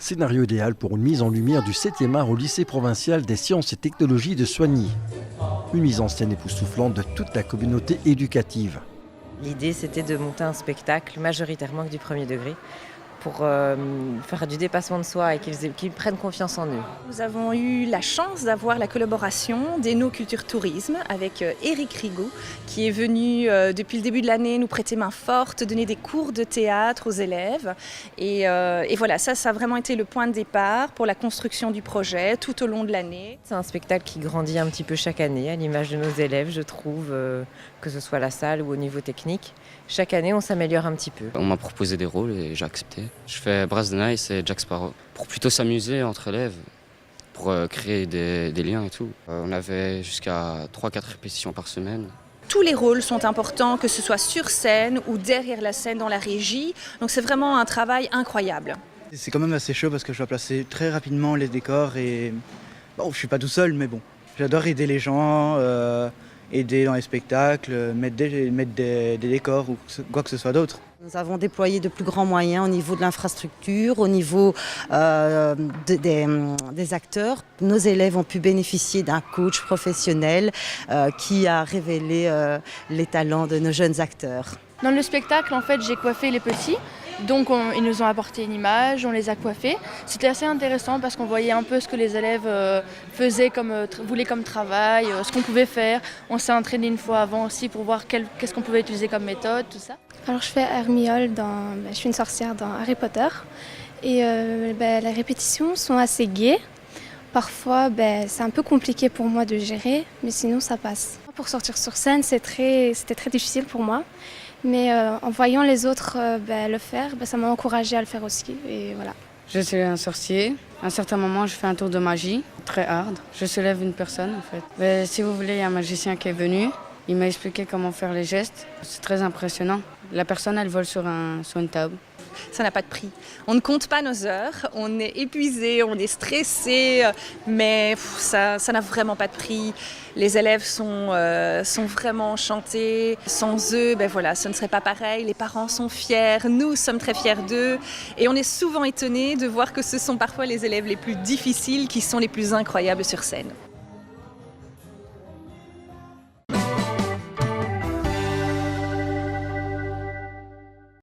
Scénario idéal pour une mise en lumière du 7e art au lycée provincial des sciences et technologies de Soignies. Une mise en scène époustouflante de toute la communauté éducative. L'idée, c'était de monter un spectacle majoritairement que du premier degré pour faire du dépassement de soi et qu'ils prennent confiance en eux. Nous avons eu la chance d'avoir la collaboration d'Eno Culture Tourisme avec Éric Rigaud qui est venu depuis le début de l'année nous prêter main forte, donner des cours de théâtre aux élèves. Et voilà, ça a vraiment été le point de départ pour la construction du projet tout au long de l'année. C'est un spectacle qui grandit un petit peu chaque année à l'image de nos élèves, je trouve, que ce soit la salle ou au niveau technique. Chaque année, on s'améliore un petit peu. On m'a proposé des rôles et j'ai accepté. Je fais Braz the Nice et Jack Sparrow pour plutôt s'amuser entre élèves, pour créer des liens et tout. On avait jusqu'à 3-4 répétitions par semaine. Tous les rôles sont importants, que ce soit sur scène ou derrière la scène dans la régie. Donc c'est vraiment un travail incroyable. C'est quand même assez chaud parce que je dois placer très rapidement les décors et bon, je suis pas tout seul, mais bon, j'adore aider les gens, aider dans les spectacles, mettre des décors ou quoi que ce soit d'autre. Nous avons déployé de plus grands moyens au niveau de l'infrastructure, au niveau des acteurs. Nos élèves ont pu bénéficier d'un coach professionnel qui a révélé les talents de nos jeunes acteurs. Dans le spectacle, en fait, j'ai coiffé les petits. Donc ils nous ont apporté une image, on les a coiffés. C'était assez intéressant parce qu'on voyait un peu ce que les élèves voulaient comme travail, ce qu'on pouvait faire. On s'est entraîné une fois avant aussi pour voir qu'est-ce qu'on pouvait utiliser comme méthode, tout ça. Alors je fais Hermione, je suis une sorcière dans Harry Potter. Et les répétitions sont assez gaies. Parfois, c'est un peu compliqué pour moi de gérer, mais sinon ça passe. Pour sortir sur scène, c'était très difficile pour moi. Mais en voyant les autres le faire, ça m'a encouragée à le faire aussi. Et voilà. Je suis un sorcier. À un certain moment, je fais un tour de magie, très hard. Je soulève une personne en fait. Mais si vous voulez, il y a un magicien qui est venu. Il m'a expliqué comment faire les gestes. C'est très impressionnant. La personne, elle vole sur une table. Ça n'a pas de prix. On ne compte pas nos heures, on est épuisé, on est stressé, mais ça n'a vraiment pas de prix. Les élèves sont vraiment enchantés. Sans eux, ce ne serait pas pareil. Les parents sont fiers, nous sommes très fiers d'eux. Et on est souvent étonnés de voir que ce sont parfois les élèves les plus difficiles qui sont les plus incroyables sur scène.